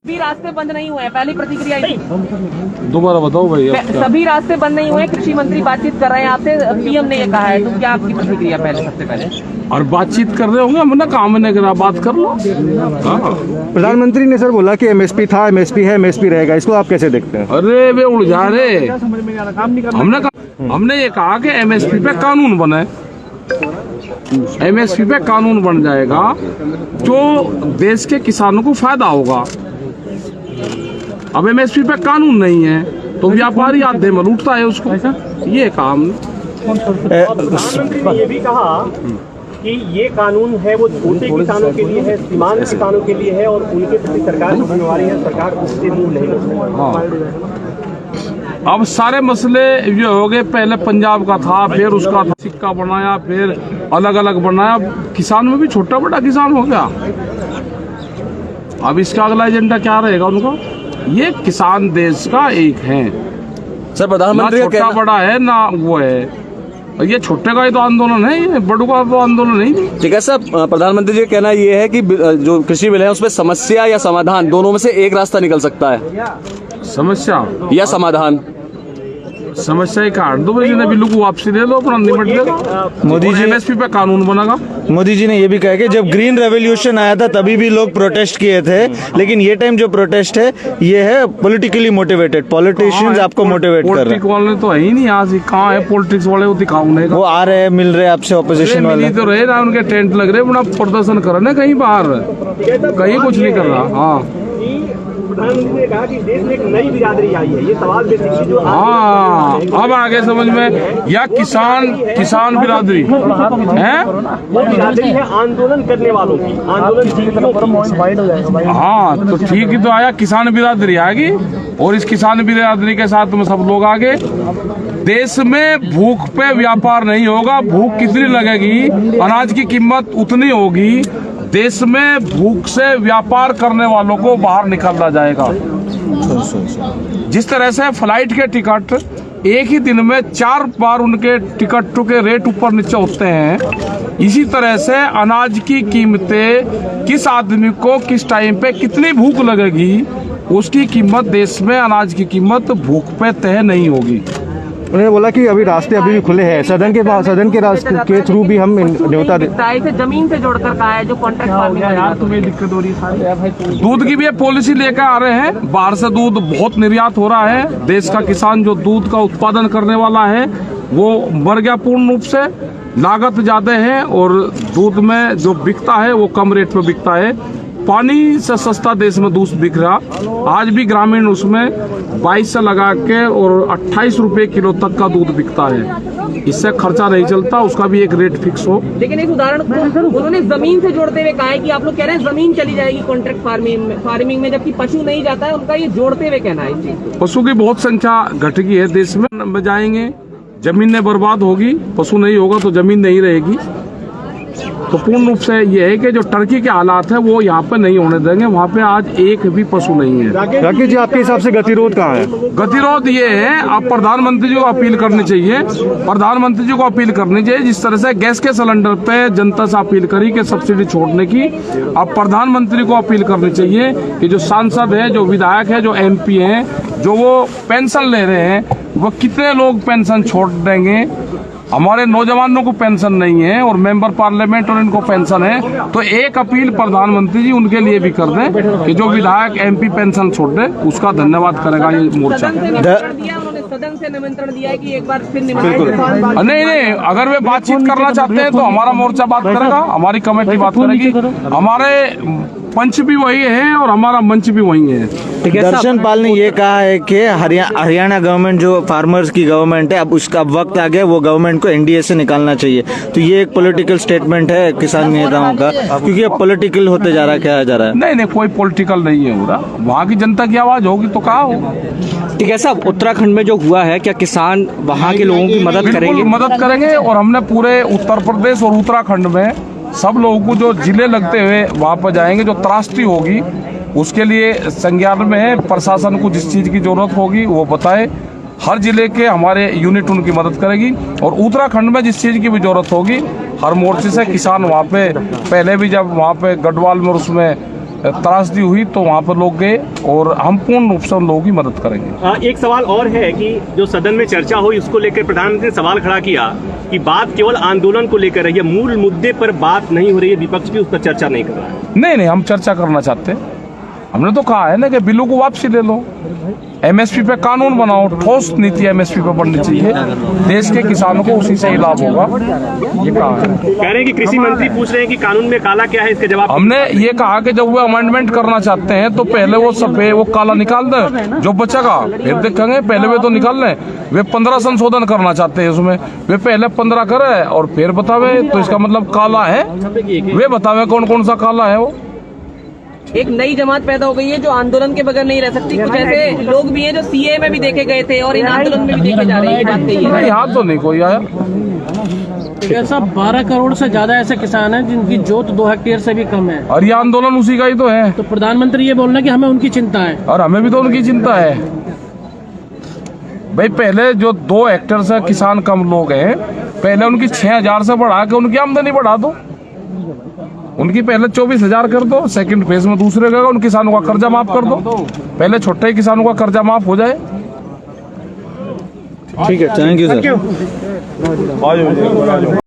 सभी रास्ते बंद नहीं हुए हैं, पहली प्रतिक्रिया यही। दोबारा बताओ भैया। सभी रास्ते बंद नहीं हुए, कृषि मंत्री बातचीत कर रहे हैं आपसे, पीएम ने ये कहा है, तो क्या आपकी प्रतिक्रिया पहले सबसे पहले? और बातचीत कर रहे होंगे, हमने काम नहीं करा, बात कर लो। हाँ। प्रधानमंत्री ने सर बोला कि एमएसपी था, एमएसपी है, एमएसपी रहेगा, इसको आप कैसे देखते हैं? अरे वे उलझा रहे। हमने ये कहा कि एमएसपी पे कानून बने, एमएसपी पे कानून बन जाएगा जो देश के किसानों को फायदा होगा। अब एमएसपी पे कानून नहीं है तो व्यापारी आधे में लूटता है उसको, ये काम। प्रधानमंत्री ने ये भी कहा कि ये कानून है वो छोटे किसानों के लिए है, सीमांत किसानों के लिए है, और उनके प्रति सरकार की जिम्मेवारी है, सरकार उससे मुंह नहीं मोड़ेगी। अब सारे मसले ये हो गए, पहले पंजाब का था, फिर उसका था, सिक्का बनाया, फिर अलग अलग बनाया, किसान में भी छोटा बड़ा किसान हो गया। अब इसका अगला एजेंडा क्या रहेगा उनका? ये किसान देश का एक है सर, प्रधानमंत्री ना छोटा बड़ा है ना वो है, ये छोटे का ही तो आंदोलन है, ये बड़ों का तो आंदोलन नहीं। ठीक है सर, प्रधानमंत्री जी का कहना ये है कि जो कृषि बिल है उसमें समस्या या समाधान दोनों में से एक रास्ता निकल सकता है। समस्या या समाधान? समस्या ही काट दो भाई, बिल्लू को वापसी दे दो, अपना निपट दे। मोदी जी एमएसपी पे कानून बनेगा। मोदी जी ने ये भी कहा कि जब ग्रीन रेवोल्यूशन आया था तभी भी लोग प्रोटेस्ट किए थे, लेकिन ये टाइम जो प्रोटेस्ट है ये है पॉलिटिकली मोटिवेटेड, पॉलिटिशियंस आपको मोटिवेट कर रहे हैं। पॉलिटिक्स वाले तो है ही नहीं, आज कहाँ है पॉलिटिक्स वाले, वो दिखाओ नहीं। वो आ रहे हैं, मिल रहे हैं आपसे, ऑपोजिशन वाले तो रहे ना, उनके टेंट लग रहे, बड़ा प्रदर्शन कर रहे कहीं बाहर, कहीं कुछ नहीं कर रहा। हाँ, प्रधानमंत्री ने कहा कि देश में एक नई बिरादरी आई है, ये सवाल बेसिकली जो हाँ अब आगे समझ में, या किसान बिरादरी है, वो बिरादरी है आंदोलन करने वालों की, आंदोलन। हाँ तो ठीक ही तो आया, किसान बिरादरी आएगी, और इस किसान बिरादरी के साथ में सब लोग आगे। देश में भूख पे व्यापार नहीं होगा, भूख कितनी लगेगी, अनाज की कीमत उतनी होगी, देश में भूख से व्यापार करने वालों को बाहर निकाला जाएगा। जिस तरह से फ्लाइट के टिकट एक ही दिन में 4 बार उनके टिकटों के रेट ऊपर नीचे होते हैं, इसी तरह से अनाज की कीमतें, किस आदमी को किस टाइम पे कितनी भूख लगेगी, उसकी कीमत देश में, अनाज की कीमत भूख पे तय नहीं होगी। उन्होंने बोला कि अभी रास्ते अभी भी खुले हैं, सदन के रास्ते के थ्रू भी हम न्योता इसे जमीन से जोड़कर कहा है, जो कॉन्ट्रैक्ट फार्मिंग है, तुम्हें दिक्कत हो रही है। दूध की भी पॉलिसी लेकर आ रहे हैं, बाहर से दूध बहुत निर्यात हो रहा है, देश का किसान जो दूध का उत्पादन करने वाला है वो मर गया पूर्ण रूप से, लागत ज्यादा है और दूध में जो बिकता है वो कम रेट में बिकता है। पानी से सस्ता देश में दूध बिक रहा, आज भी ग्रामीण उसमें 22 से लगा के और 28 रुपए किलो तक का दूध बिकता है, इससे खर्चा नहीं चलता, उसका भी एक रेट फिक्स हो। लेकिन इस उदाहरण उन्होंने जमीन से जोड़ते हुए कहा है कि आप लोग कह रहे हैं जमीन चली जाएगी कॉन्ट्रैक्ट फार्मिंग में, जबकि पशु नहीं जाता है, उनका ये जोड़ते हुए कहना है। इस चीज पशु की बहुत संख्या घट गई है देश में, जाएंगे जमीनें बर्बाद होगी, पशु नहीं होगा तो जमीन नहीं रहेगी। तो पूर्ण रूप से ये है कि जो टर्की के हालात है वो यहाँ पे नहीं होने देंगे, वहाँ पे आज एक भी पशु नहीं है। राकेश जी, आपके हिसाब से गतिरोध कहाँ है? गतिरोध ये है, अब प्रधानमंत्री जी को अपील करनी चाहिए, प्रधानमंत्री जी को अपील करनी चाहिए, जिस तरह से गैस के सिलेंडर पे जनता से अपील करी कि सब्सिडी छोड़ने की, अब प्रधानमंत्री को अपील करनी चाहिए कि जो सांसद है, जो विधायक है, जो MP हैं, जो वो पेंशन ले रहे हैं, वो कितने लोग पेंशन छोड़ देंगे। हमारे नौजवानों को पेंशन नहीं है और मेंबर पार्लियामेंट और इनको पेंशन है, तो एक अपील प्रधानमंत्री जी उनके लिए भी कर दें कि जो विधायक MP पेंशन छोड़ दे, उसका धन्यवाद करेगा ये मोर्चा। सदन से निमंत्रण दिया है कि एक बार फिर नहीं, अगर वे बातचीत करना चाहते हैं तो हमारा मोर्चा बात करेगा, हमारी कमेटी बात करेगी, हमारे पंच भी वही है और हमारा मंच भी वही है। दर्शन पाल ने ये कहा है कि हरियाणा गवर्नमेंट जो फार्मर्स की गवर्नमेंट है, अब उसका वक्त आ गया, वो गवर्नमेंट को NDA से निकालना चाहिए। तो ये एक पॉलिटिकल स्टेटमेंट है किसान नेताओं का, क्योंकि अब पॉलिटिकल होते जा रहा है, क्या जा रहा है? नहीं, कोई पॉलिटिकल नहीं है हो रहा, वहाँ की जनता की आवाज होगी तो कहा हो। ठीक है साहब, उत्तराखंड में जो हुआ है, क्या किसान वहाँ के लोगों की मदद करेंगे? मदद करेंगे, और हमने पूरे उत्तर प्रदेश और उत्तराखंड में सब लोगों को जो जिले लगते हुए वहाँ पर जाएंगे, जो त्रासदी होगी उसके लिए संज्ञान में है, प्रशासन को जिस चीज़ की जरूरत होगी वो बताए, हर जिले के हमारे यूनिट उनकी मदद करेगी, और उत्तराखंड में जिस चीज़ की भी जरूरत होगी हर मोर्चे से किसान वहाँ पे, पहले भी जब वहाँ पे गढ़वाल में उसमें त्रासदी हुई तो वहाँ पर लोग गए और हम पूर्ण रूप से उन लोगों की मदद करेंगे। एक सवाल और है कि जो सदन में चर्चा हुई उसको लेकर प्रधानमंत्री ने सवाल खड़ा किया कि बात केवल आंदोलन को लेकर है, मूल मुद्दे पर बात नहीं हो रही है, विपक्ष भी उस पर चर्चा नहीं कर रहा है। नहीं, हम चर्चा करना चाहते हैं। हमने तो कहा है ना कि बिलों को वापसी ले लो, एमएसपी पे कानून बनाओ, ठोस नीति एमएसपी पे बननी चाहिए, देश के किसानों को उसी से ही लाभ होगा, ये कहा है। कह रहे हैं कि कृषि मंत्री पूछ रहे हैं कि कानून में काला क्या है, इसका जवाब हमने ये कहा कि जब वो अमेंडमेंट करना चाहते हैं तो पहले वो सफेद वो काला निकाल दें, जो बचेगा फिर देखेंगे। पहले वे तो निकाल लें, वे 15 संशोधन करना चाहते हैं उसमें, वे पहले 15 करे और फिर बतावे, तो इसका मतलब काला है, वे बतावे कौन कौन सा काला है। वो एक नई जमात पैदा हो गई है जो आंदोलन के बगैर नहीं रह सकती। कुछ ऐसे लोग भी हैं जो सीए में भी देखे गए थे और इन आंदोलन में भी देखे जा रहे हैं, ये बात कही है। यहाँ तो नहीं कोई आया। ऐसा 12 करोड़ से ज्यादा ऐसे किसान हैं जिनकी जोत 2 हेक्टेयर से भी कम है, और ये आंदोलन उसी का ही तो है। तो प्रधानमंत्री ये बोल रहे हैं कि हमें उनकी चिंता है, और हमें भी तो उनकी चिंता है भाई। पहले जो 2 हेक्टेयर से किसान कम लोग हैं, पहले उनकी 6000 से बढ़ा के उनकी आमदनी बढ़ा दो, उनकी पहले 24,000 कर दो, सेकंड फेज में दूसरे का उन किसानों का कर्जा माफ कर दो, पहले छोटे किसानों का कर्जा माफ हो जाए। ठीक है, थैंक यू सर।